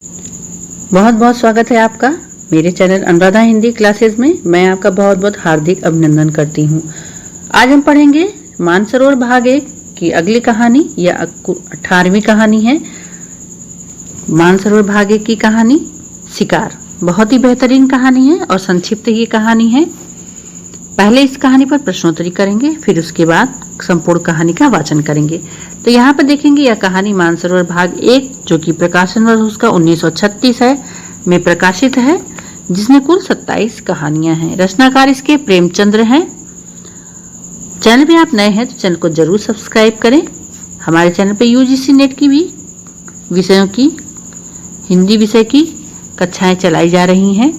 बहुत बहुत स्वागत है आपका मेरे चैनल अनुराधा हिंदी क्लासेस में। मैं आपका बहुत बहुत हार्दिक अभिनंदन करती हूँ। आज हम पढ़ेंगे मानसरोवर भाग 1 की अगली कहानी, यह 18वीं कहानी है। मानसरोवर भाग 1 की कहानी शिकार। बहुत ही बेहतरीन कहानी है और संक्षिप्त ये कहानी है। पहले इस कहानी पर प्रश्नोत्तरी करेंगे, फिर उसके बाद संपूर्ण कहानी का वाचन करेंगे। तो यहाँ पर देखेंगे यह कहानी मानसरोवर भाग 1 जो कि प्रकाशन वर्ष उसका 1936 है में प्रकाशित है, जिसमें कुल 27 कहानियां हैं। रचनाकार इसके प्रेमचंद्र हैं। चैनल पे आप नए हैं तो चैनल को जरूर सब्सक्राइब करें। हमारे चैनल पे यूजीसी नेट की भी विषयों की हिंदी विषय की कक्षाएं चलाई जा रही हैं।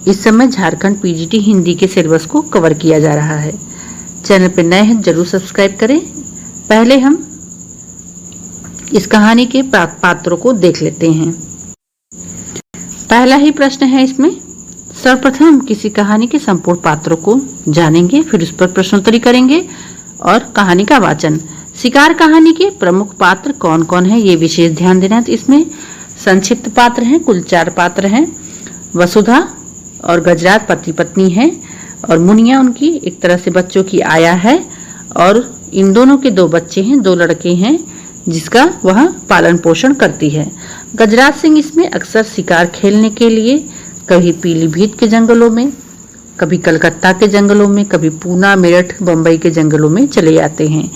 इस समय झारखंड पीजीटी हिंदी के सिलेबस को कवर किया जा रहा है। चैनल पे नए हैं जरूर सब्सक्राइब करें। पहले हम इस कहानी के पात्रों को देख लेते हैं। पहला ही प्रश्न है इसमें, सर्वप्रथम हम किसी कहानी के संपूर्ण पात्रों को जानेंगे, फिर उस पर प्रश्नोत्तरी करेंगे और कहानी का वाचन। शिकार कहानी के प्रमुख पात्र कौन कौन है ये विशेष ध्यान देना है। तो इसमें संक्षिप्त पात्र हैं, कुल 4 पात्र हैं। वसुधा और गजराज पति पत्नी हैं और मुनिया उनकी एक तरह से बच्चों की आया है, और इन दोनों के 2 बच्चे हैं, 2 लड़के हैं जिसका वह पालन पोषण करती है। गजराज सिंह इसमें अक्सर शिकार खेलने के लिए कभी पीलीभीत के जंगलों में, कभी कलकत्ता के जंगलों में, कभी पूना, मेरठ, बम्बई के जंगलों में चले जाते हैं।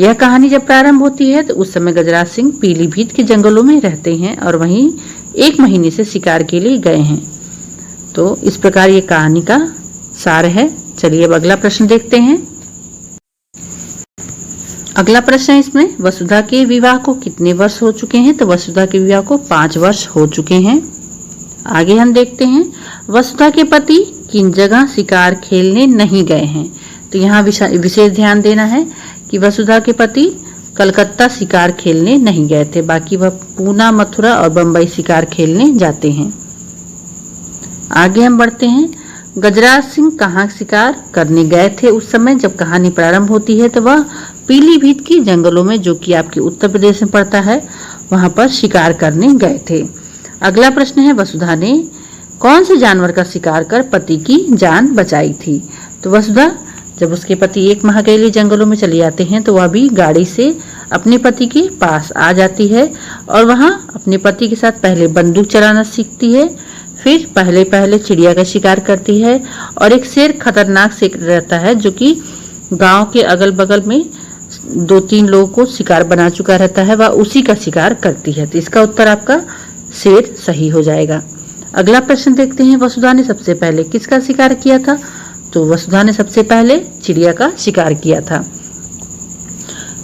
यह कहानी जब प्रारंभ होती है तो उस समय गजराज सिंह पीलीभीत के जंगलों में रहते हैं और वहीं 1 महीने से शिकार के लिए गए हैं। तो इस प्रकार ये कहानी का सार है। चलिए अब अगला प्रश्न देखते हैं। अगला प्रश्न है इसमें, वसुधा के विवाह को कितने वर्ष हो चुके हैं। तो वसुधा के विवाह को 5 वर्ष हो चुके हैं। आगे हम देखते हैं, वसुधा के पति किन जगह शिकार खेलने नहीं गए हैं। तो यहाँ विशेष ध्यान देना है कि वसुधा के पति कलकत्ता शिकार खेलने नहीं गए थे, बाकी वह पूना, मथुरा और बम्बई शिकार खेलने जाते हैं। आगे हम बढ़ते हैं, गजराज सिंह कहाँ शिकार करने गए थे उस समय जब कहानी प्रारंभ होती है। तो वह पीलीभीत के जंगलों में, जो कि आपके उत्तर प्रदेश में पड़ता है, वहां पर शिकार करने गए थे। अगला प्रश्न है, वसुधा ने कौन से जानवर का शिकार कर पति की जान बचाई थी। तो वसुधा जब उसके पति 1 माह के लिए जंगलों में चले जाते हैं तो वह भी गाड़ी से अपने पति के पास आ जाती है और वहां अपने पति के साथ पहले बंदूक चलाना सीखती है, फिर पहले चिड़िया का शिकार करती है, और एक शेर खतरनाक शेर रहता है जो कि गांव के अगल बगल में 2-3 लोगों को शिकार बना चुका रहता है, वह उसी का शिकार करती है। तो इसका उत्तर आपका शेर सही हो जाएगा। अगला प्रश्न देखते हैं, वसुधा ने सबसे पहले किसका शिकार किया था। तो वसुधा ने सबसे पहले चिड़िया का शिकार किया था।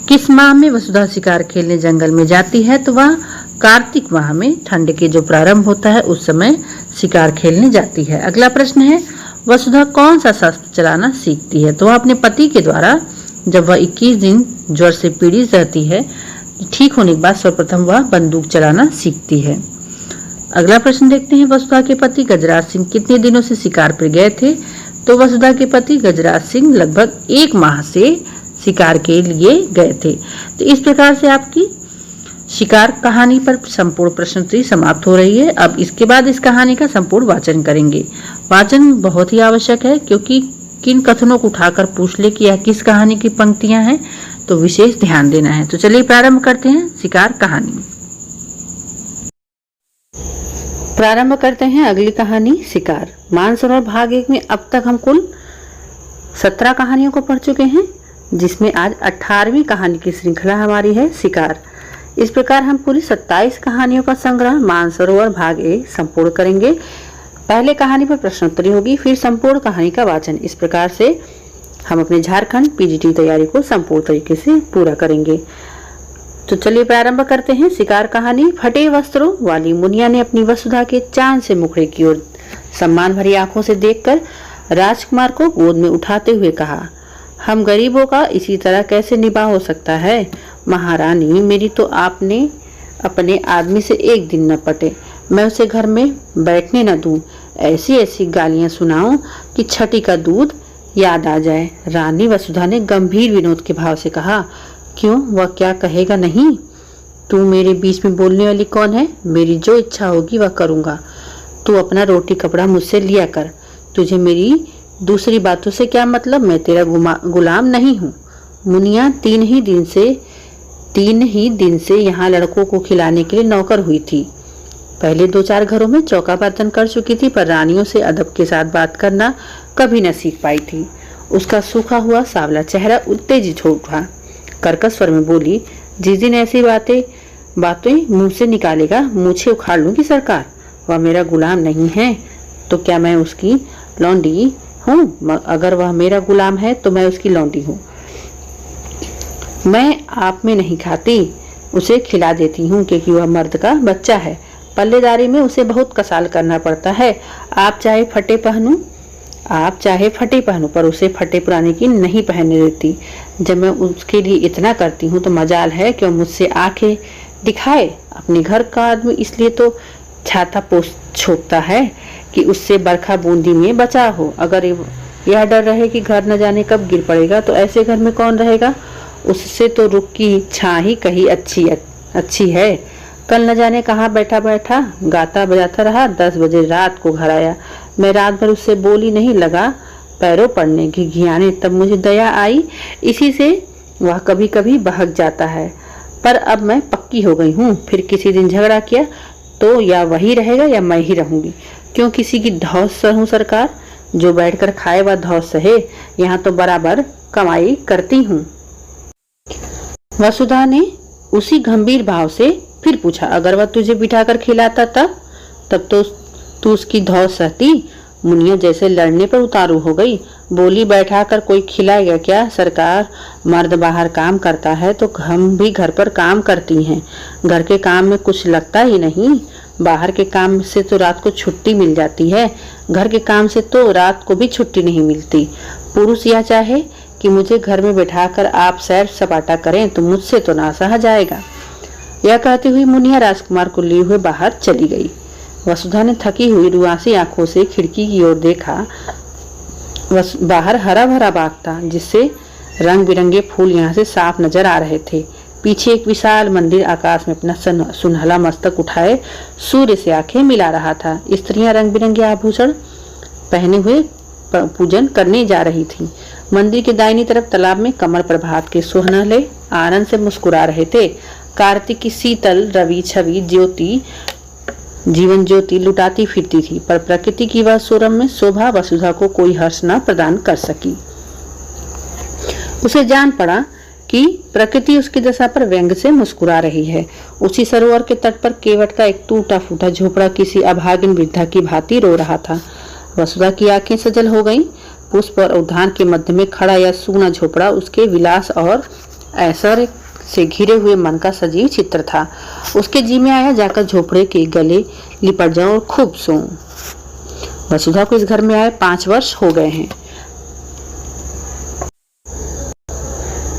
किस माह में वसुधा शिकार खेलने जंगल में जाती है। तो वह कार्तिक माह में, ठंड के जो प्रारंभ होता है उस समय शिकार खेलने जाती है। अगला प्रश्न है, वसुधा कौन सा शस्त्र चलाना सीखती है। तो वह अपने पति के द्वारा, जब वह 21 दिन ज्वर से पीड़ित रहती है, ठीक होने के बाद सर्वप्रथम वह बंदूक चलाना सीखती है। अगला प्रश्न देखते हैं, वसुधा के पति गजराज सिंह कितने दिनों से शिकार पर गए थे। तो वसुधा के पति गजराज सिंह लगभग 1 माह से शिकार के लिए गए थे। तो इस प्रकार से आपकी शिकार कहानी पर संपूर्ण प्रश्नोत्तरी समाप्त हो रही है। अब इसके बाद इस कहानी का संपूर्ण वाचन करेंगे। वाचन बहुत ही आवश्यक है, क्योंकि किन कथनों को उठाकर पूछ ले कि यह किस कहानी की पंक्तियां हैं, तो विशेष ध्यान देना है। तो चलिए प्रारंभ करते हैं शिकार कहानी। प्रारंभ करते हैं अगली कहानी शिकार। मानसरोवर भाग 1 में अब तक हम कुल 17 कहानियों को पढ़ चुके हैं, जिसमें आज 18वीं कहानी की श्रृंखला हमारी है शिकार। इस प्रकार हम पूरी 27 कहानियों का संग्रह मानसरोवर भाग 1 संपूर्ण करेंगे। पहले कहानी पर प्रश्नोत्तरी होगी, फिर संपूर्ण कहानी का वाचन। इस प्रकार से हम अपने झारखंड पीजीटी तैयारी को संपूर्ण तरीके से पूरा करेंगे। तो चलिए प्रारंभ करते हैं शिकार कहानी। फटे वस्त्रों वाली मुनिया ने अपनी वसुधा के चांद से मुखड़े की ओर सम्मान भरी आंखों से देखकर राजकुमार को गोद में उठाते हुए कहा, हम गरीबों का इसी तरह कैसे निभा हो सकता है। महारानी, मेरी तो आपने अपने आदमी से 1 दिन न पटे, मैं उसे घर में बैठने न दूं। ऐसी ऐसी गालियां सुनाऊं कि छठी का दूध याद आ जाए। रानी वसुधा ने गंभीर विनोद के भाव से कहा, क्यों, वह क्या कहेगा नहीं। तू मेरे बीच में बोलने वाली कौन है? मेरी जो इच्छा होगी वह करूँगा। तू अपना रोटी कपड़ा मुझसे लिया कर। तुझे मेरी दूसरी बातों से क्या मतलब? मैं तेरा गुलाम नहीं हूँ। मुनिया 3 ही दिन से यहाँ लड़कों को खिलाने के लिए नौकर हुई थी। पहले 2-4 घरों में चौका बर्तन कर चुकी थी, पर रानियों से अदब के साथ बात करना कभी न सीख पाई थी। उसका सूखा हुआ सांवला चेहरा उत्तेजित हो उठा। कर्कश स्वर में बोली, जिस दिन ऐसी बातें मुंह से निकालेगा, मूछें उखाड़ लूंगी सरकार। वह मेरा गुलाम नहीं है तो क्या मैं उसकी लौंडी हूँ? अगर वह मेरा गुलाम है तो मैं उसकी लौंडी हूँ। मैं आप में नहीं खाती, उसे खिला देती हूँ क्योंकि वह मर्द का बच्चा है। पल्लेदारी में उसे बहुत कसाल करना पड़ता है। आप चाहे फटे पहनूं पर उसे फटे पुराने की नहीं पहनने देती। जब मैं उसके लिए इतना करती हूँ तो मजाल है कि वह मुझसे आंखें दिखाए। अपने घर का आदमी इसलिए तो छाता पोछ छोपता है कि उससे बरखा बूंदी में बचा हो। अगर यह डर रहे कि घर न जाने कब गिर पड़ेगा तो ऐसे घर में कौन रहेगा? उससे तो रुख की छां ही कहीं अच्छी है। कल न जाने कहाँ बैठा गाता बजाता रहा। 10 बजे रात को घर आया। मैं रात भर उससे बोली नहीं, लगा पैरों पड़ने घिघियाने। तब मुझे दया आई। इसी से वह कभी कभी बहक जाता है, पर अब मैं पक्की हो गई हूँ। फिर किसी दिन झगड़ा किया तो या वही रहेगा या मैं ही रहूंगी। क्यों किसी की धौंस सहूं सरकार? जो बैठकर खाए वह धौंस सहे। यहाँ तो बराबर कमाई करती हूँ। वसुधा ने उसी गंभीर भाव से फिर पूछा, अगर वह तुझे बिठाकर खिलाता तब तो तू उसकी धौंस सहती? मुनिया जैसे लड़ने पर उतारू हो गई। बोली, बैठाकर कोई खिलाएगा क्या सरकार? मर्द बाहर काम करता है तो हम भी घर पर काम करती हैं। घर के काम में कुछ लगता ही नहीं। बाहर के काम से तो रात को छुट्टी मिल जाती है, घर के काम से तो रात को भी छुट्टी नहीं मिलती। पुरुष यह चाहे कि मुझे घर में बैठाकर आप सैर सपाटा करें तो मुझसे तो ना सहा जाएगा। यह कहती हुई मुनिया राजकुमार को लिए हुए बाहर चली गई। वसुधा ने थकी हुई रुआसी आंखों से खिड़की की ओर देखा। बाहर हरा भरा बाग था जिससे रंग बिरंगे फूल यहाँ से साफ नजर आ रहे थे। पीछे एक विशाल मंदिर आकाश में अपना सुनहला मस्तक उठाए सूर्य से आंखें मिला रहा था। स्त्रियां रंग बिरंगे आभूषण पहने हुए पूजन करने जा रही थी। मंदिर के दाहिनी तरफ तालाब में कमल प्रभात के सुनहले आनंद से मुस्कुरा रहे थे। कार्तिक की शीतल रवि छवि जीवन ज्योति लुटाती फिरती थी, पर प्रकृति की वह सोरम में शोभा वसुधा को कोई हर्ष न प्रदान कर सकी। उसे जान पड़ा कि प्रकृति उसकी दशा पर व्यंग से मुस्कुरा रही है। उसी सरोवर के तट पर केवट का एक टूटा फूटा झोपड़ा किसी अभागिन वृद्धा की भांति रो रहा था। वसुधा की आंखें सजल हो गईं। पुष्प और उद्यान के मध्य में खड़ा यह सूना झोपड़ा उसके विलास और ऐश्वर्य से घिरे हुए मन का सजीव चित्र था। उसके जी में आया, जाकर झोपड़े के गले लिपट जाऊं और खूब सोऊं। वसुधा को इस घर में आए 5 वर्ष हो गए हैं।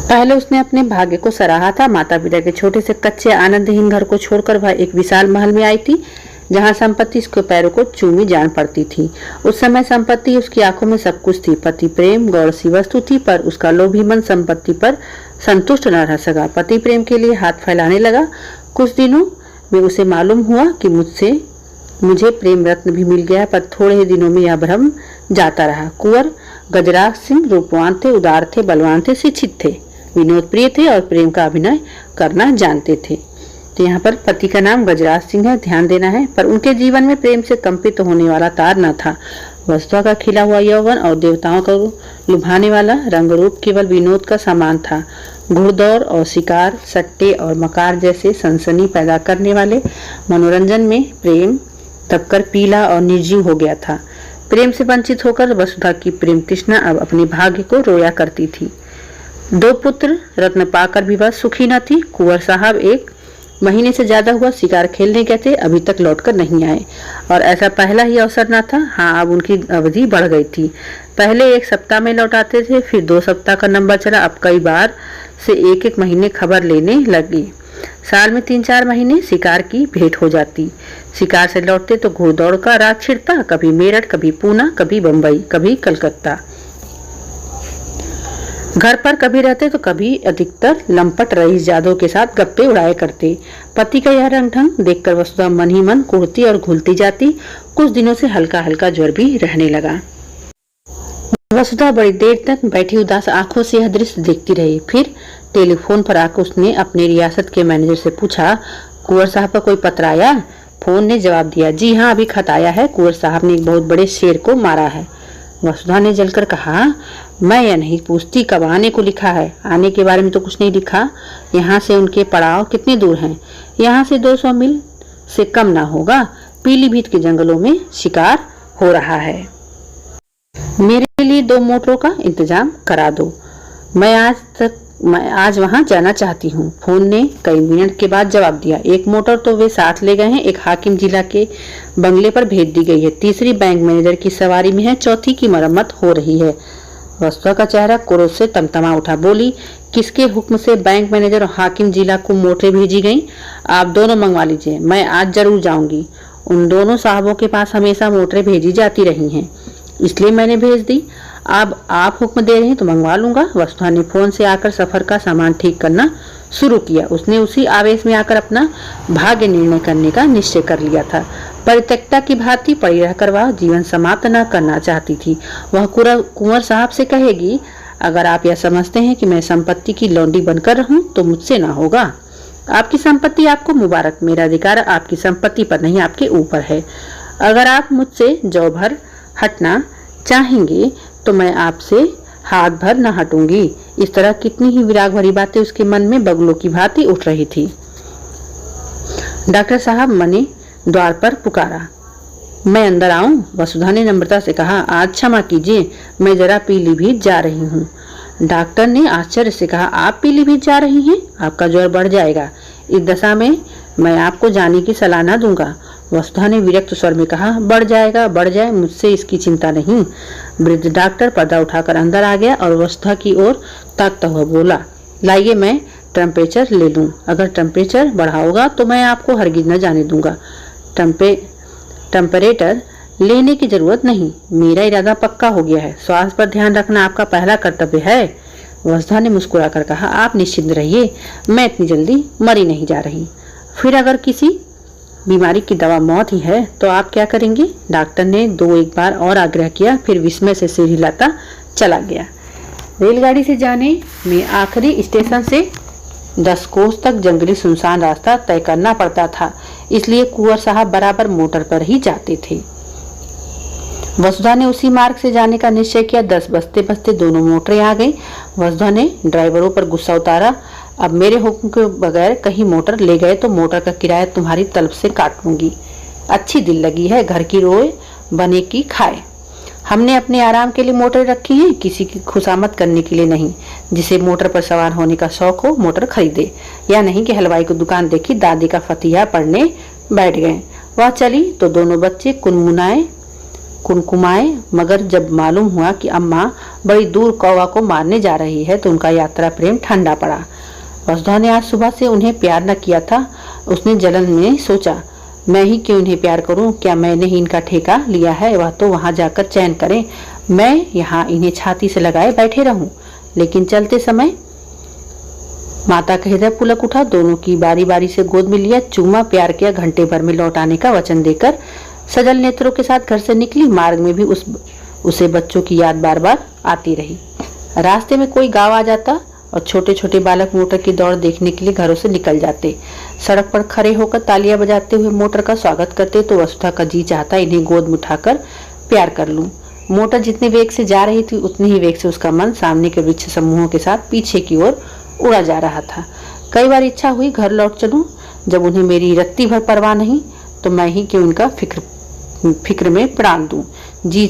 पहले उसने अपने भाग्य को सराहा था। माता पिता के छोटे से कच्चे आनंदहीन घर को छोड़कर वह एक विशाल महल में आई थी जहां संपत्ति उसके पैरों को चूमी जान पड़ती थी। उस समय संपत्ति उसकी आंखों में सब कुछ थी। पति प्रेम गौर सी वस्तु थी, पर उसका लोभी मन संपत्ति पर संतुष्ट न रह सका। पति प्रेम के लिए हाथ फैलाने लगा। कुछ दिनों में उसे मालूम हुआ कि मुझे प्रेम रत्न भी मिल गया, पर थोड़े ही दिनों में यह भ्रम जाता रहा। कुंवर गजराज सिंह रूपवान थे, उदार थे, बलवान थे, शिक्षित थे, विनोद प्रिय थे और प्रेम का अभिनय करना जानते थे। तो यहाँ पर पति का नाम गजराज सिंह है, ध्यान देना है। पर उनके जीवन में प्रेम से कंपित होने वाला तार न था। वसुधा का खिला हुआ यौवन और देवताओं को लुभाने वाला रंग रूप केवल विनोद का सामान था। घुड़दौड़ और शिकार, सट्टे और मकार जैसे सनसनी पैदा करने वाले मनोरंजन में प्रेम तपकर पीला और निर्जीव हो गया था। प्रेम से वंचित होकर वसुधा की प्रेम तृष्णा अब अपने भाग्य को रोया करती थी। 2 पुत्र रत्न पाकर भी वह सुखी न थी। कुंवर साहब 1 महीने से ज्यादा हुआ शिकार खेलने गए थे, अभी तक लौटकर नहीं आए, और ऐसा पहला ही अवसर न था। हाँ, अब उनकी अवधि बढ़ गई थी। पहले 1 सप्ताह में लौटाते थे, फिर 2 सप्ताह का नंबर चला। अब कई बार से 1-1 महीने खबर लेने लगी। साल में 3-4 महीने शिकार की भेंट हो जाती। शिकार से लौटते तो घुड़दौड़ का राग छिड़ता, कभी मेरठ, कभी पूना, कभी बंबई, कभी कलकत्ता। घर पर कभी रहते तो कभी अधिकतर लंपट रईस जादव के साथ गप्पे उड़ाया करते। पति का यह रंग ढंग देखकर वसुधा मन ही मन कुढ़ती और घुलती जाती। कुछ दिनों से हल्का हल्का ज्वर भी रहने लगा। वसुधा बड़ी देर तक बैठी उदास आंखों से यह दृश्य देखती रही। फिर टेलीफोन पर आकर उसने अपने रियासत के मैनेजर से पूछा, कुंवर साहब का कोई पत्र आया? फोन ने जवाब दिया, जी हाँ, अभी खत आया है। कुंवर साहब ने एक बहुत बड़े शेर को मारा है। वसुधा ने जलकर कहा, मैं यह नहीं पूछती कब आने को लिखा है। आने के बारे में तो कुछ नहीं लिखा। यहाँ से उनके पड़ाव कितने दूर हैं? यहाँ से 200 मील से कम ना होगा। पीलीभीत के जंगलों में शिकार हो रहा है। मेरे लिए 2 मोटरों का इंतजाम करा दो। मैं आज वहां जाना चाहती हूँ। फोन ने कई मिनट के बाद जवाब दिया, 1 मोटर तो वे साथ ले गए हैं, 1 हाकिम जिला के बंगले पर भेज दी गई है, 3री बैंक मैनेजर की सवारी में है, 4थी की मरम्मत हो रही है। वसुधा का चेहरा क्रोध से तमतमा उठा। बोली, किसके हुक्म से बैंक मैनेजर और हाकिम जिला को मोटरें भेजी गई? आप दोनों मंगवा लीजिए, मैं आज जरूर जाऊंगी। उन दोनों साहबों के पास हमेशा मोटरें भेजी जाती रही हैं, इसलिए मैंने भेज दी। अब आप हुक्म दे रहे हैं तो मंगवा लूंगा। वसुधा ने फोन से आकर सफर का सामान ठीक करना शुरू किया। उसने उसी आवेश में आकर अपना भाग्य निर्णय करने का निश्चय कर लिया था। परित्यक्ता की भांति पड़ी रहकर वह जीवन समाप्त न करना चाहती थी। वह कुंवर साहब से कहेगी, अगर आप यह समझते हैं कि मैं संपत्ति की लौंडी बनकर रहूं तो मुझसे ना होगा। आपकी संपत्ति आपको मुबारक, मेरा अधिकार आपकी संपत्ति पर नहीं, आपके ऊपर है। अगर आप मुझसे जौ भर हटना चाहेंगे तो मैं आपसे हाथ भर न हटूंगी। इस तरह कितनी ही विराग भरी बातें उसके मन में बगलों की भांति उठ रही थी। डॉक्टर साहब मने द्वार पर पुकारा, मैं अंदर आऊं? वसुधा ने नम्रता से कहा, आज क्षमा कीजिए, मैं जरा पीलीभीत जा रही हूँ। डॉक्टर ने आश्चर्य से कहा, आप पीलीभीत जा रही हैं? आपका ज्वर बढ़ जाएगा। इस दशा में मैं आपको जाने की सलाह न दूंगा। वसुधा ने विरक्त स्वर में कहा, बढ़ जाएगा, बढ़ जाए, मुझसे इसकी चिंता नहीं। वृद्ध डॉक्टर पर्दा उठाकर अंदर आ गया और वसुधा की ओर ताकता हुआ बोला, लाइए मैं टेम्परेचर ले लूं। अगर टेम्परेचर बढ़ा होगा तो मैं आपको हरगिज न जाने दूंगा। टेम्परेचर लेने की जरूरत नहीं, मेरा इरादा पक्का हो गया है। स्वास्थ्य पर ध्यान रखना आपका पहला कर्तव्य है। वसुधा ने मुस्कुराकर कहा, आप निश्चिंत रहिए, मैं इतनी जल्दी मरी नहीं जा रही। फिर अगर किसी बीमारी की दवा मौत ही है तो आप क्या करेंगे? डॉक्टर ने 2-1 बार और आग्रह किया, फिर विस्मय से सिर हिलाता चला गया। रेलगाड़ी से जाने में आखिरी स्टेशन से 10 कोस तक जंगली सुनसान रास्ता तय करना पड़ता था, इसलिए कुंवर साहब बराबर मोटर पर ही जाते थे। वसुधा ने उसी मार्ग से जाने का निश्चय किया। 10 बजते बजते दोनों मोटरें आ गईं। वसुधा ने ड्राइवरों पर गुस्सा उतारा, अब मेरे हुक्म के बगैर कहीं मोटर ले गए तो मोटर का किराया तुम्हारी तलब से काट लूंगी। अच्छी दिल लगी है, घर की रोए बने की खाए। हमने अपने आराम के लिए मोटर रखी है, किसी की खुशामद करने के लिए नहीं। जिसे मोटर पर सवार होने का शौक हो मोटर खरीदे, या नहीं कि हलवाई को दुकान देखी दादी का फतिहा पढ़ने बैठ गए। वह चली तो दोनों बच्चे कुनकुमाए, मगर जब मालूम हुआ कि अम्मा बड़ी दूर कौवा को मारने जा रही है तो उनका यात्रा प्रेम ठंडा पड़ा। वसुधा ने आज सुबह से उन्हें प्यार न किया था। उसने जलन में सोचा, मैं ही क्यों इन्हें प्यार करूं? क्या मैंने ही इनका ठेका लिया है? वह तो वहां जाकर चैन करें, मैं यहाँ इन्हें छाती से लगाए बैठे रहूं। लेकिन चलते समय माता का हृदय पुलक उठा। दोनों की बारी बारी से गोद में लिया, चूमा, प्यार किया। घंटे भर में लौट आने का वचन देकर सजल नेत्रों के साथ घर से निकली। मार्ग में भी उसे बच्चों की याद बार बार आती रही। रास्ते में कोई गांव आ जाता और छोटे छोटे बालक मोटर की दौड़ देखने के लिए घरों से निकल जाते। सड़क पर खड़े होकर तालियां बजाते हुए मोटर का स्वागत करते तो वसुधा का जी चाहता इन्हें गोद में उठाकर प्यार कर लूं। मोटर जितने वेग से जा रही थी उतने ही वेग से उसका मन सामने के वृक्ष समूहों के साथ पीछे की ओर उड़ा जा रहा था। कई बार इच्छा हुई घर लौट चलूं, जब उन्हें मेरी रत्ती भर परवाह नहीं तो मैं ही क्यों उनका फिक्र में प्राण दूं। जी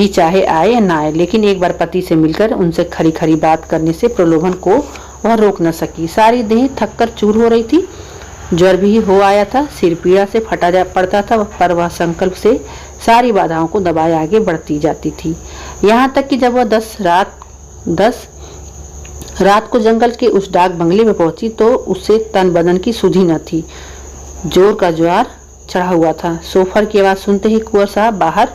चाहे आए या ना आए, लेकिन एक बार पति से मिलकर उनसे खरी खरी बात करने से प्रलोभन को वह रोक न सकी। सारी देह थक कर चूर हो रही थी। ज्वर भी हो आया था, सिर पीड़ा से फटा जा पड़ता था, पर वह संकल्प से सारी बाधाओं को दबाए आगे बढ़ती जाती थी। यहाँ तक कि जब वह 10 रात को जंगल के उस डाक बंगले में पहुंची तो उससे तन बदन की सुधि न थी। जोर का ज्वार चढ़ा हुआ था। सोफर की आवाज सुनते ही कुंवर साहब बाहर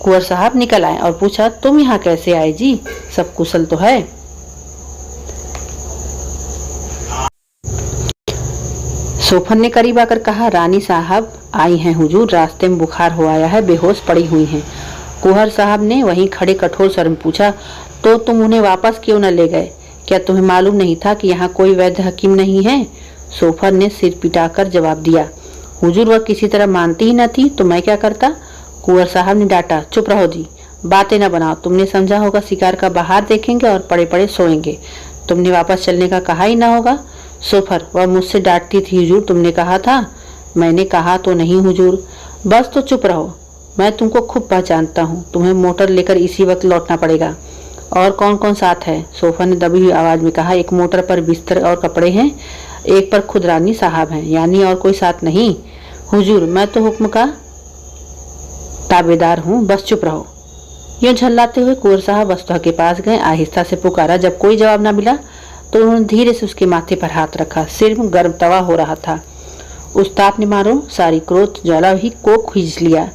कुंवर साहब निकल आए और पूछा, तुम यहाँ कैसे आए जी, सब कुशल तो है? सोफन ने करीब आकर कहा, रानी साहब आई हैं हुजूर, रास्ते में बुखार हो आया है, बेहोश पड़ी हुई हैं। कुंवर साहब ने वहीं खड़े कठोर स्वर में पूछा, तो तुम उन्हें वापस क्यों न ले गए? क्या तुम्हें मालूम नहीं था कि यहाँ कोई वैद्य हकीम नहीं है? सोफन ने सिर पिटाकर जवाब दिया, हुजूर वह किसी तरह मानती ही न थी तो मैं क्या करता? कुंवर साहब ने डांटा, चुप रहो जी, बातें न बनाओ। तुमने समझा होगा शिकार का बाहर देखेंगे और पड़े पड़े सोएंगे, तुमने वापस चलने का कहा ही ना होगा। सोफर, वह मुझसे डांटती थी हुजूर, तुमने कहा था। मैंने कहा तो नहीं हुजूर। बस तो चुप रहो, मैं तुमको खूब पहचानता हूँ, तुम्हें मोटर लेकर इसी वक्त लौटना पड़ेगा। और कौन कौन साथ है? सोफर ने दबी हुई आवाज में कहा, एक मोटर पर बिस्तर और कपड़े हैं, एक पर खुद रानी साहब हैं, यानी और कोई साथ नहीं। हुजूर, मैं तो हुक्म का ताबेदार हूँ, बस चुप रहो। यूं झल्लाते हुए कुंवर साहब वसुधा के पास गए, आहिस्ता से पुकारा। जब कोई जवाब न मिला तो उन्होंने धीरे से उसके माथे पर हाथ रखा। सिर में गर्म तवा हो रहा था। उस ताप ने मारो सारी क्रोध ज्वाला ही को खींच लिया।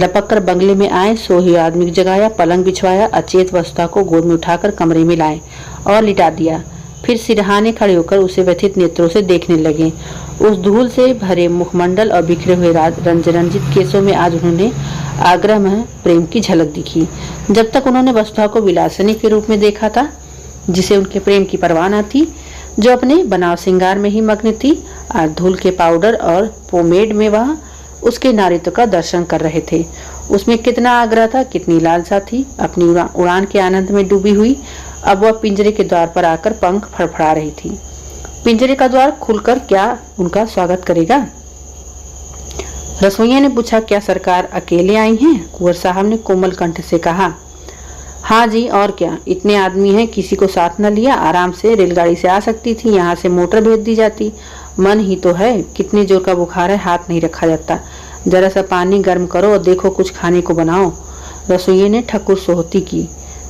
लपक कर बंगले में आए, सोए आदमी को जगाया, पलंग बिछवाया, अचेत वसुधा को गोद में उठाकर कमरे में लाए और लिटा दिया। फिर सिरहाने खड़े होकर उसे व्यथित नेत्रों से देखने लगे। उस धूल से भरे मुखमंडल और बिखरे हुए रंजित केसों में आज उन्होंने आग्रह में प्रेम की झलक दिखी। जब तक उन्होंने वसुधा को विलासिनी के रूप में देखा था, जिसे उनके प्रेम की परवाह न थी, जो अपने बनाव श्रृंगार में ही मग्न थी, आज धूल के पाउडर और पोमेड में वह उसके नारित्व का दर्शन कर रहे थे। उसमें कितना आग्रह था, कितनी लालसा थी। अपनी उड़ान के आनंद में डूबी हुई अब वह पिंजरे के द्वार पर आकर पंख फड़फड़ा रही थी। पिंजरे का द्वार खुलकर क्या उनका स्वागत करेगा? रसोइया ने पूछा, क्या सरकार अकेले आई हैं? कुंवर साहब ने कोमल कंठ से कहा, हाँ जी, और क्या, इतने आदमी हैं, किसी को साथ न लिया, आराम से रेलगाड़ी से आ सकती थी, यहाँ से मोटर भेज दी जाती। मन ही तो है, कितने जोर का बुखार है, हाथ नहीं रखा जाता। जरा सा पानी गर्म करो और देखो कुछ खाने को बनाओ। रसोइये ने ठकुर सोहती की।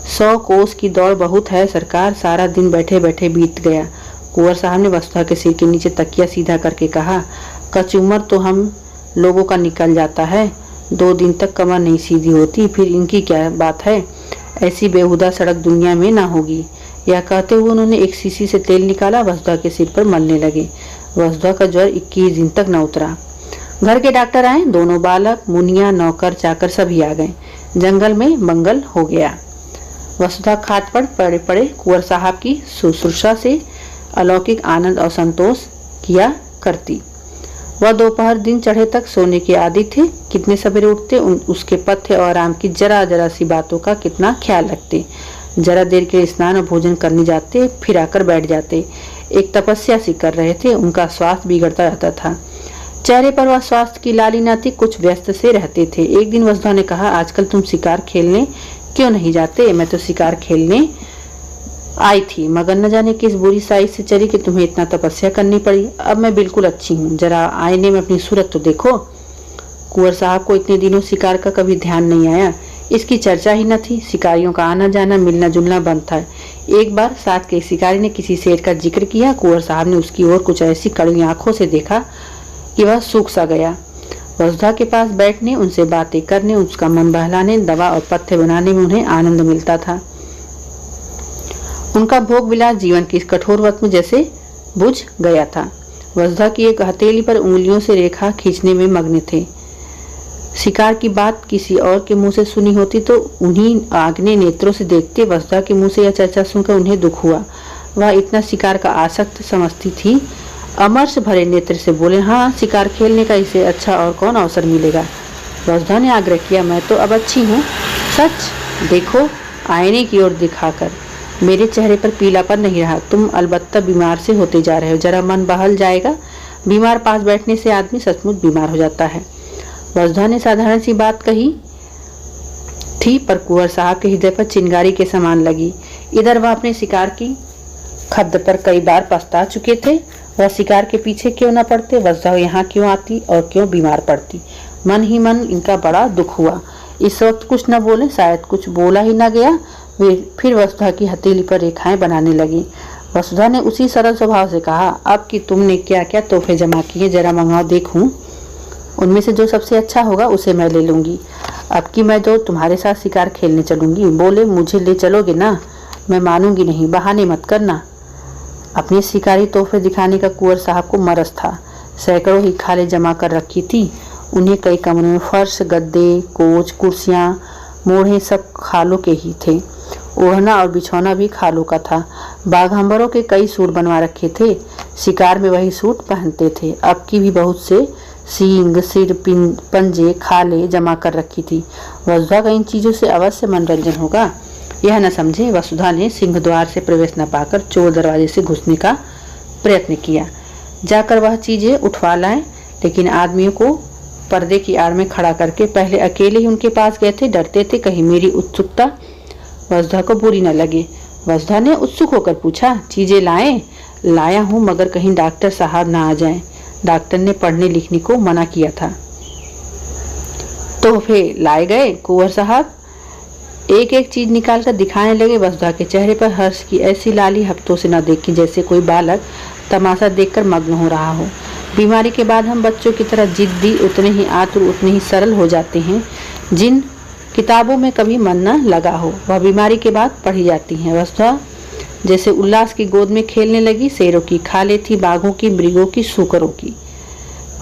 100 कोस की दौड़ बहुत है सरकार, सारा दिन बैठे बैठे बीत गया। कुंवर साहब ने वसुधा के सिर के नीचे तकिया सीधा करके कहा, कचूमर तो हम लोगों का निकल जाता है, 2 दिन तक कमर नहीं सीधी होती, फिर इनकी क्या बात है? ऐसी बेहुदा सड़क दुनिया में ना होगी। यह कहते हुए उन्होंने एक शीशी से तेल निकाला, वसुधा के सिर पर मलने लगे। वसुधा का ज्वर 21 दिन तक न उतरा। घर के डॉक्टर आए, दोनों बालक, मुनिया, नौकर, चाकर सभी आ गए। जंगल में मंगल हो गया। वसुधा खाट पर पड़े पड़े कुंवर साहब की शुश्रूषा से अलौकिक आनंद और संतोष किया करती। वह दोपहर दिन चढ़े तक सोने के आदी थे। कितने सवेरे उठते, उसके पथ्य और आराम की जरा जरा सी बातों का कितना ख्याल रखते। जरा देर के लिए स्नान और भोजन करने जाते, फिर आकर बैठ जाते। एक तपस्या सी कर रहे थे। उनका स्वास्थ्य बिगड़ता रहता था। चेहरे पर वह स्वास्थ्य की लाली न थी, कुछ व्यस्त से रहते थे। एक दिन वसुधा ने कहा, आजकल तुम शिकार खेलने क्यों नहीं जाते? मैं तो शिकार खेलने आई थी, मगर न जाने किस बुरी साइज से चली कि तुम्हें इतना तपस्या करनी पड़ी। अब मैं बिल्कुल अच्छी हूँ, जरा आईने में अपनी सूरत तो देखो। कुंवर साहब को इतने दिनों शिकार का कभी ध्यान नहीं आया, इसकी चर्चा ही न थी। शिकारियों का आना जाना, मिलना जुलना बंद था। एक बार साथ के शिकारी ने किसी शेर का जिक्र किया। कुंवर साहब ने उसकी ओर कुछ ऐसी कड़वी आंखों से देखा कि वह सूख सा गया। वसुधा के पास बैठने, उनसे बातें करने, उसका मन बहलाने, दवा और पथ्य बनाने में उन्हें आनंद मिलता था। उनका भोग विलास जीवन की इस कठोर वक्त में जैसे बुझ गया था। वसुधा की एक हथेली पर उंगलियों से रेखा खींचने में मग्न थे। शिकार की बात किसी और के मुंह से सुनी होती तो उन्हीं आग्ने नेत्रों से देखते। वसुधा के मुंह से यह चर्चा सुनकर उन्हें दुख हुआ। वह इतना शिकार का आसक्त समझती थी। अमर्ष भरे नेत्र से बोले, हाँ, शिकार खेलने का इसे अच्छा और कौन अवसर मिलेगा? वसुधा ने आग्रह किया, मैं तो अब अच्छी हूँ, सच देखो आईने की ओर दिखाकर। मेरे चेहरे पर पीलापन नहीं रहा। तुम अलबत्ता बीमार से होते जा रहे हो, जरा मन बहल जाएगा। बीमार पास बैठने से आदमी सचमुच बीमार हो जाता है। वसुधा ने साधारण सी बात कही थी, पर कुंवर साहब के हृदय पर चिंगारी के समान लगी। इधर वह अपने शिकार की खद्द पर कई बार पछता चुके थे। वह शिकार के पीछे क्यों न पड़ते, वसुधा यहाँ क्यों आती और क्यों बीमार पड़ती। मन ही मन इनका बड़ा दुख हुआ। इस वक्त कुछ न बोले, शायद कुछ बोला ही न गया। वे फिर वसुधा की हथेली पर रेखाएं बनाने लगी। वसुधा ने उसी सरल स्वभाव से कहा, अब कि तुमने क्या क्या तोहफे जमा किए, जरा मंगाओ देखूं। उनमें से जो सबसे अच्छा होगा उसे मैं ले लूंगी। अब की मैं तो तुम्हारे साथ शिकार खेलने चलूंगी। बोले, मुझे ले चलोगे ना? मैं मानूंगी नहीं, बहाने मत करना। अपने शिकारी तोहफे दिखाने का कुंवर साहब को मरज था। सैकड़ों ही खाले जमा कर रखी थी। उन्हें कई कमरों में फर्श, गद्दे, कोच, कुर्सियां, मोढ़े सब खालों के ही थे। ओढ़ना और बिछौना भी खालों का था। बाघंबरों के कई सूट बनवा रखे थे। शिकार में वही सूट पहनते थे। अब की भी बहुत से सींग, सिर, पंजे, खाले जमा कर रखी थी। वसुधा का इन चीजों से अवश्य मनोरंजन होगा, यह न समझे वसुधा ने सिंह द्वार से प्रवेश न पाकर चोर दरवाजे से घुसने का प्रयत्न किया। जाकर वह चीजें उठवा लाए, लेकिन आदमियों को पर्दे की आड़ में खड़ा करके पहले अकेले ही उनके पास गए थे। डरते थे कहीं मेरी उत्सुकता वसुधा को बुरी न लगे। वसुधा ने उत्सुक होकर पूछा, चीजें लाए? लाया हूँ, मगर कहीं डॉक्टर साहब ना आ जाएं। डॉक्टर ने पढ़ने लिखने को मना किया था। तोहफे लाए गए कुंवर साहब? एक एक चीज निकाल कर दिखाने लगे। वसुधा के चेहरे पर हर्ष की ऐसी लाली हफ्तों से न देखी, जैसे कोई बालक तमाशा देखकर मग्न हो रहा हो। बीमारी के बाद हम बच्चों की तरह जिद्दी, उतने ही आतुर, उतने ही सरल हो जाते हैं। जिन किताबों में कभी मन न लगा हो, वह बीमारी के बाद पढ़ी जाती हैं। वसुधा जैसे उल्लास की गोद में खेलने लगी। शेरों की खालें थी, बाघों की, मृगों की, सूकरों की।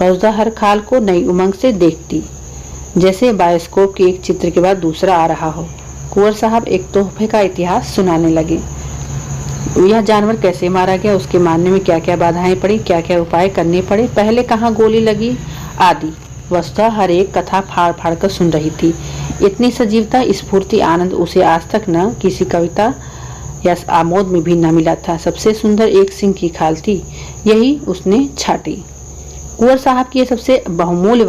वसुधा हर खाल को नई उमंग से देखती, जैसे बायोस्कोप के एक चित्र के बाद दूसरा आ रहा हो। कुंवर साहब एक तोहफे का इतिहास सुनाने लगे। यह जानवर कैसे मारा गया, उसके मारने में क्या क्या बाधाएं पड़ी, क्या क्या उपाय करने पड़े, पहले कहाँ गोली लगी, आदि। वसुधा हर एक कथा फाड़ फाड़ कर सुन रही थी। इतनी सजीवता, स्फूर्ति, आनंद उसे आज तक न किसी कविता या आमोद में भी न मिला था। सबसे सुंदर एक सिंह की खाल थी, यही उसने छाटी। कुंवर साहब की यह सबसे बहुमूल्य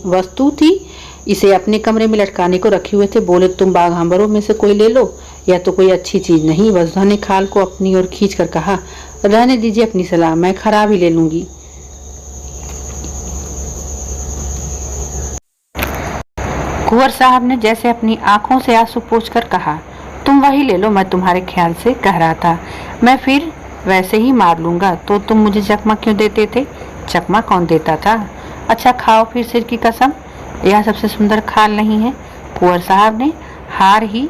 वस्तु थी। इसे अपने कमरे में लटकाने को रखे हुए थे। बोले, तुम बाघंबरों में से कोई ले लो, यह तो कोई अच्छी चीज नहीं। वसुधा ने खाल को अपनी ओर खींच कर कहा, रहने दीजिए अपनी सलाह, मैं खराब ही ले लूंगी। कुंवर साहब ने जैसे अपनी आंखों से आंसू पोंछकर कहा, तुम वही ले लो, मैं तुम्हारे ख्याल से कह रहा था। मैं फिर वैसे ही मार लूंगा। तो तुम मुझे चकमा क्यों देते थे? चकमा कौन देता था? अच्छा खाओ फिर सिर की कसम, यह सबसे सुंदर खाल नहीं है? कुंवर साहब ने हार ही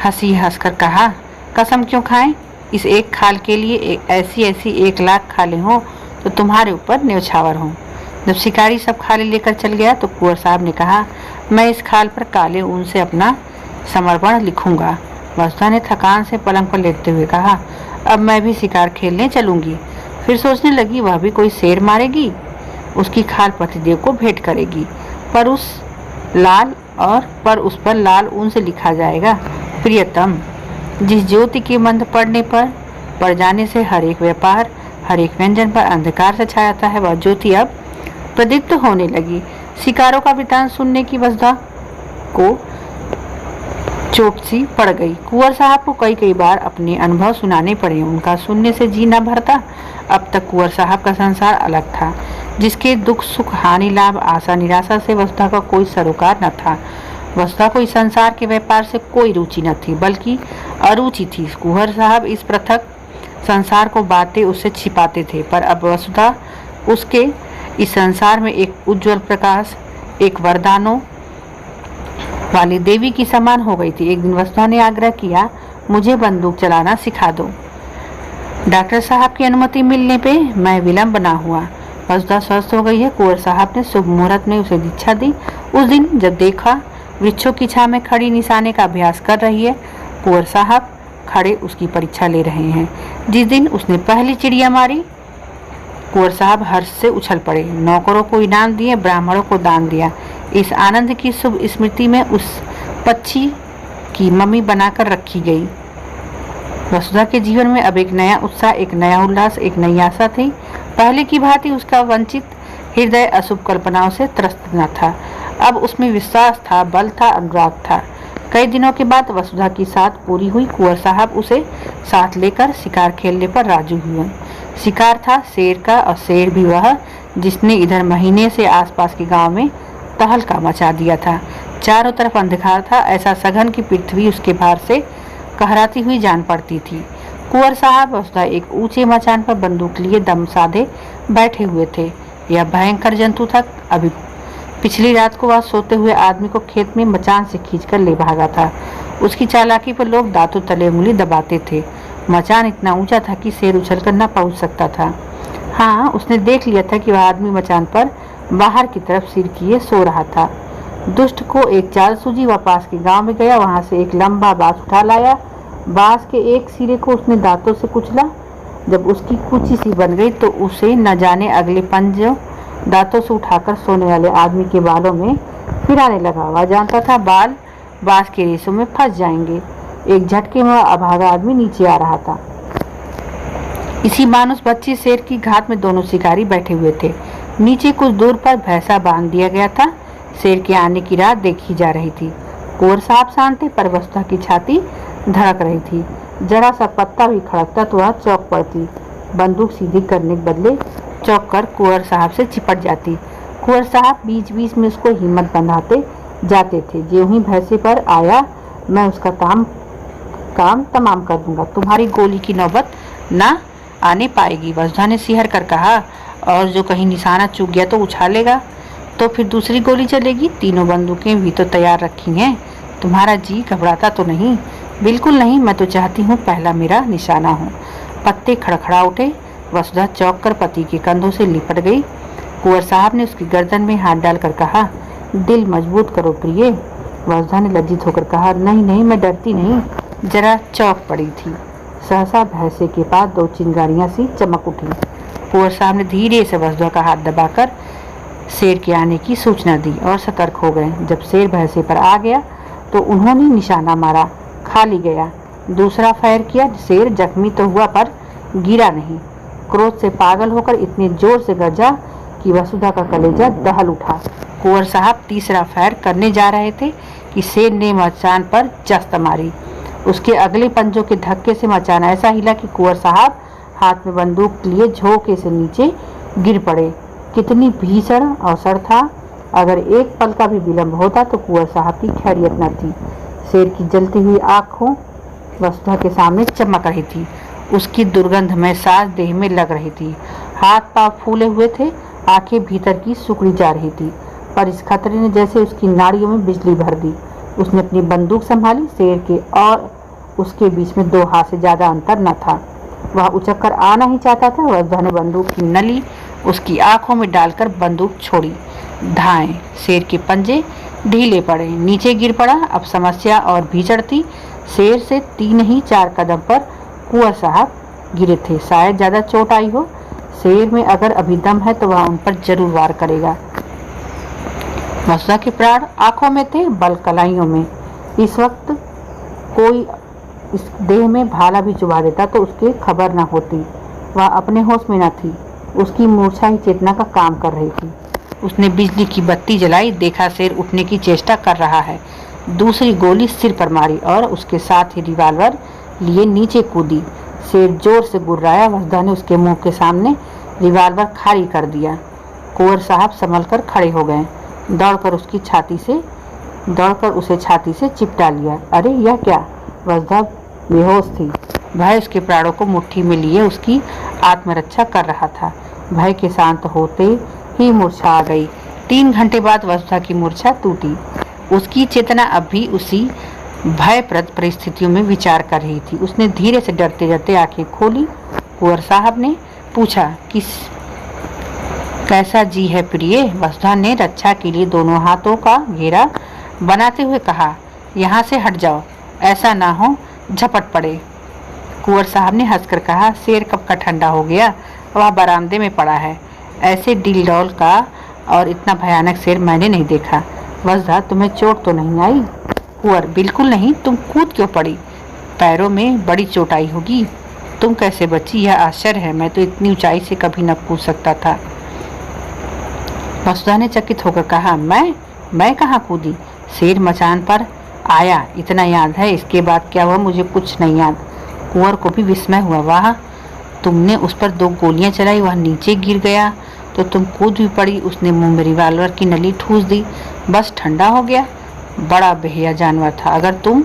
हंसी हंसकर कहा, कसम क्यों खाएं? इस एक खाल के लिए ऐसी 1,00,000 खाले हों तो तुम्हारे ऊपर न्यौछावर हों। जब शिकारी सब खाले लेकर चल गया तो कुंवर साहब ने कहा, मैं इस खाल पर काले ऊन से अपना समर्पण लिखूंगा। वसुधा ने थकान से पलंग पर लेटते हुए कहा, अब मैं भी शिकार खेलने चलूंगी। फिर सोचने लगी, वह भी कोई शेर मारेगी, उसकी खाल पतिदेव को भेंट करेगी, पर उस पर लाल ऊन से लिखा जाएगा, प्रियतम। जिस ज्योति के मंद पड़ने पर पड़ जाने से हर एक व्यापार, हर एक व्यंजन पर अंधकार से छा जाता है, वह ज्योति अब प्रदीप्त होने लगी। शिकारों का वृतांत सुनने की वसुधा को चोट सी पड़ गई। कुंवर साहब को कई कई बार अपने अनुभव सुनाने पड़े, उनका सुनने से जी न भरता। अब तक कुंवर साहब का संसार अलग था, जिसके दुख, सुख, हानि, लाभ, आशा, निराशा से वसुधा का कोई सरोकार न था। वसुधा को इस संसार के व्यापार से कोई रुचि न थी, बल्कि अरुचि थी। कुंवर साहब इस पृथक संसार को बातें उससे छिपाते थे, पर अब वसुधा उसके इस संसार में एक उज्जवल प्रकाश, एक वरदानों वाली देवी की समान हो गई थी। एक दिन वसुधा ने आग्रह किया, मुझे बंदूक चलाना सिखा दो। डॉक्टर साहब की अनुमति मिलने पे मैं विलंब ना हुआ। वसुधा स्वस्थ हो गई है। कुंवर साहब ने शुभ मुहूर्त में उसे दीक्षा दी। उस दिन जब देखा वृक्षों की छां में खड़ी निशाने का अभ्यास कर रही है, कुंवर साहब खड़े उसकी परीक्षा ले रहे हैं। जिस दिन उसने पहली चिड़िया मारी, कुंवर साहब हर्ष से उछल पड़े, नौकरों को इनाम दिए, ब्राह्मणों को दान दिया। इस आनंद की शुभ स्मृति में उस पक्षी की मम्मी बनाकर रखी गई। वसुधा के जीवन में अब एक नया उत्साह, एक नया उल्लास, एक नई आशा थी। पहले की भांति उसका वंचित हृदय अशुभ कल्पनाओं से त्रस्त न था। अब उसमें विश्वास था, बल था, अनुराग था। कई दिनों के बाद वसुधा की साथ पूरी हुई। कुंवर साहब उसे साथ लेकर शिकार खेलने पर राजी हुए। शिकार था शेर का, और शेर भी वह जिसने इधर महीने से आसपास के गांव में तहलका मचा दिया था। चारों तरफ अंधकार था, ऐसा सघन की पृथ्वी उसके भार से कहराती हुई जान पड़ती थी। कुंवर साहब वसुधा एक ऊंचे मचान पर बंदूक लिए दम साधे बैठे हुए थे। यह भयंकर जंतु था अभी पिछली रात को वह सोते हुए आदमी को खेत में मचान से खींचकर ले भागा था। उसकी चालाकी पर लोग दांतों तले उंगली दबाते थे। मचान इतना ऊंचा था कि शेर उछलकर न पहुंच सकता था। हाँ, उसने देख लिया था कि वह आदमी मचान पर बाहर की तरफ सिर किए सो रहा था। दुष्ट को एक चाल सूझी। वह पास के गांव में गया, वहां से एक लंबा बांस उठा लाया। बांस के एक सिरे को उसने दांतों से कुचला। जब उसकी कुची सी बन गई तो उसे न जाने अगले पंजों दांतों से उठाकर सोने वाले आदमी के बालों में फिराने लगा। वह जानता था बाल बांस के रेशों में फंस जाएंगे। एक झटके में अभागा आदमी नीचे आ रहा था। इसी मानुस बच्चे शेर की घात में दोनों शिकारी बैठे हुए थे। नीचे कुछ दूर पर भैंसा बांध दिया गया था। शेर के आने की राह देखी जा रही थी। कुंवर साहब शांत थे, पर वसुधा की छाती धड़क रही थी। जरा सा पत्ता भी खड़कता तो वह चौंक पड़ती। बंदूक सीधी करने के बदले चौंक कर कुंवर साहब से चिपट जाती। कुंवर साहब बीच बीच में उसको हिम्मत बंधाते जाते थे। जो ही भैंसे पर आया, मैं उसका काम तमाम कर दूंगा। तुम्हारी गोली की नौबत ना आने पाएगी। वसुधा ने सिहर कर कहा। और जो कहीं निशाना चूक गया तो उछालेगा, तो फिर दूसरी गोली चलेगी। तीनों बंदूकें भी तो तैयार रखी हैं। तुम्हारा जी घबराता तो नहीं? बिल्कुल नहीं, मैं तो चाहती हूँ पहला मेरा निशाना हो। पत्ते खड़खड़ा उठे। वसुधा चौंक कर पति के कंधों से लिपट गई। कुंवर साहब ने उसकी गर्दन में हाथ डालकर कहा, दिल मजबूत करो प्रिय। वसुधा ने लज्जित होकर कहा, नहीं नहीं, मैं डरती नहीं, जरा चौंक पड़ी थी। सहसा भैंसे के पास दो चिंगारियां सी चमक उठी। कुंवर साहब ने धीरे से वसुधा का हाथ दबाकर शेर के आने की सूचना दी और सतर्क हो गए। जब शेर भैंसे पर आ गया तो उन्होंने निशाना मारा, खाली गया। दूसरा फायर किया। शेर जख्मी तो हुआ पर गिरा नहीं। क्रोध से पागल होकर इतने जोर से गरजा कि वसुधा का कलेजा दहल उठा। कुंवर साहब तीसरा फायर करने जा रहे थे कि शेर ने मचान पर जस्त मारी। उसके अगले पंजों के धक्के से मचान ऐसा हिला कि कुंवर साहब हाथ में बंदूक लिए झोंके से नीचे गिर पड़े। कितनी भीषण अवसर था। अगर एक पल का भी विलंब होता तो कुंवर साहब की खैरियत न थी। शेर की जलती हुई आंखों वसुधा के सामने चमक रही थी। उसकी दुर्गंध में सांस देह में लग रही थी। हाथ पांव फूले हुए थे, आंखें भीतर की सुकड़ी जा रही थी। पर इस खतरे ने जैसे उसकी नाड़ियों में बिजली भर दी। उसने अपनी बंदूक संभाली। शेर के और उसके बीच में 2 हाथ से ज्यादा अंतर न था। वह उचक कर आना ही चाहता था। वसुधा ने बंदूक की नली उसकी आंखों में डालकर बंदूक छोड़ी। धाएं। शेर के पंजे ढीले पड़े, नीचे गिर पड़ा। अब समस्या और भी चढ़ती। शेर से 3 ही 4 कदम पर कुंवर साहब गिरे थे। शायद ज्यादा चोट आई हो। शेर में अगर अभी दम है तो वह उन पर जरूर वार करेगा। वसुधा के प्राण आंखों में थे, बल कलाइयों में। इस वक्त कोई इस देह में भाला भी चुभा देता तो उसके खबर न होती। वह अपने होश में न थी। उसकी मूर्छा ही चेतना का काम कर रही थी। उसने बिजली की बत्ती जलाई। देखा शेर उठने की चेष्टा कर रहा है। दूसरी गोली सिर पर मारी और उसके साथ ही रिवाल्वर लिए नीचे कूदी। शेर जोर से गुर्राया। वसुधा ने उसके मुंह के सामने रिवाल्वर खाली कर दिया। कुंवर साहब संभल कर खड़े हो गए। दौड़कर उसे छाती से चिपटा लिया। अरे यह क्या? वसुधा बेहोश थी। भय उसके प्राणों को मुट्ठी में लिए उसकी आत्मरक्षा कर रहा था। भय के शांत होते ही मूर्छा आ गई। 3 घंटे बाद वसुधा की मूर्छा टूटी। उसकी चेतना अब भी उसी भयप्रद परिस्थितियों में विचार कर रही थी। उसने धीरे से डरते डरते आंखें खोली। कुंवर साहब ने पूछा, कैसा जी है प्रिय? वसुधा ने रक्षा के लिए दोनों हाथों का घेरा बनाते हुए कहा, यहाँ से हट जाओ, ऐसा ना हो झपट पड़े। कुंवर साहब ने हंसकर कहा, शेर कब का ठंडा हो गया, वह बरामदे में पड़ा है। ऐसे डील डॉल का और इतना भयानक शेर मैंने नहीं देखा। वसुधा, तुम्हें चोट तो नहीं आई? कुंवर, बिल्कुल नहीं। तुम कूद क्यों पड़ी? पैरों में बड़ी चोट आई होगी। तुम कैसे बची, यह आश्चर्य है। मैं तो इतनी ऊंचाई से कभी न कूद सकता था। वसुधा ने चकित होकर कहा, मैं कहाँ कूदी? शेर मचान पर आया, इतना याद है। इसके बाद क्या हुआ मुझे कुछ नहीं याद। कुंवर को भी विस्मय हुआ। वाह, तुमने उस पर 2 गोलियां चलाई, वह नीचे गिर गया तो तुम कूद भी पड़ी। उसने मुंह में रिवाल्वर की नली ठूस दी, बस ठंडा हो गया। बड़ा बेहया जानवर था। अगर तुम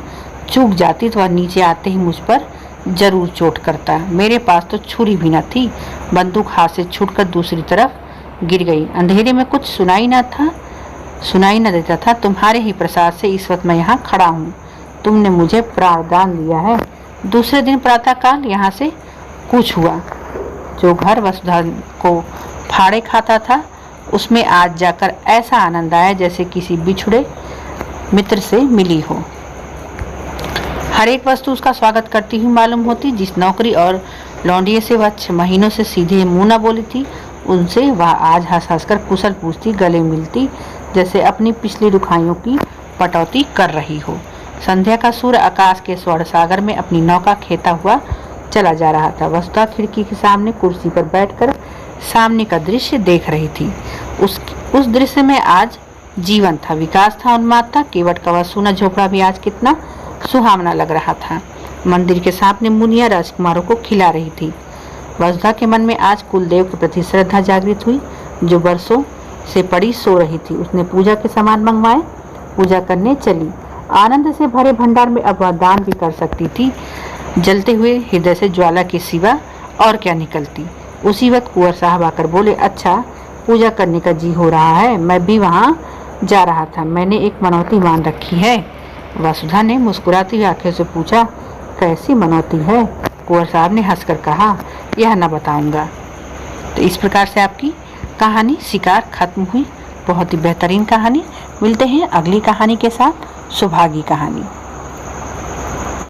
चूक जाती तो वह नीचे आते ही मुझ पर जरूर चोट करता। मेरे पास तो छुरी भी न थी। बंदूक हाथ से छूटकर दूसरी तरफ गिर गई। अंधेरे में कुछ सुनाई न था। सुनाई न देता था। तुम्हारे ही प्रसाद से इस वक्त मैं यहाँ खड़ा हूँ। तुमने मुझे प्राणदान दिया है। दूसरे दिन प्रातःकाल यहाँ से कूच हुआ। जो घर वसुधा को फाड़े खाता था उसमें आज जाकर ऐसा आनंद आया जैसे किसी बिछुड़े मित्र से मिली हो। हर एक वस्तु उसका स्वागत करती हुई मालूम होती। जिस नौकरी और लौंडिये से वह 6 महीनों से सीधे मुंह न बोली थी, उनसे वह आज हंस हंस कर कुशल पूछती, गले मिलती, जैसे अपनी पिछली दुखाइयों की पटौती कर रही हो। संध्या का सूर्य आकाश के स्वर्ण सागर में अपनी नौका खेता हुआ चला जा रहा था। वसुधा खिड़की के सामने कुर्सी पर बैठकर सामने का दृश्य देख रही थी। उस दृश्य में आज जीवन था, विकास था, उन्माद था। केवट का वह सूना झोपड़ा भी आज कितना सुहावना लग रहा था। मंदिर के सामने मुनिया राजकुमारों को खिला रही थी। वसुधा के मन में आज कुलदेव के प्रति श्रद्धा जागृत हुई, जो बरसों से पड़ी सो रही थी। उसने पूजा के सामान मंगवाए, पूजा करने चली। आनंद से भरे भंडार में अब वह दान भी कर सकती थी। जलते हुए हृदय से ज्वाला के सिवा और क्या निकलती। उसी वक्त कुंवर साहब आकर बोले, अच्छा पूजा करने का जी हो रहा है, मैं भी वहाँ जा रहा था। मैंने एक मनौती मान रखी है। वसुधा ने मुस्कुराती हुई आंखें से पूछा, कैसी मनौती है? कुंवर साहब ने हंसकर कहा, यह न बताऊंगा। तो इस प्रकार से आपकी कहानी शिकार खत्म हुई। बहुत ही बेहतरीन कहानी। मिलते हैं अगली कहानी के साथ, सुभागी कहानी।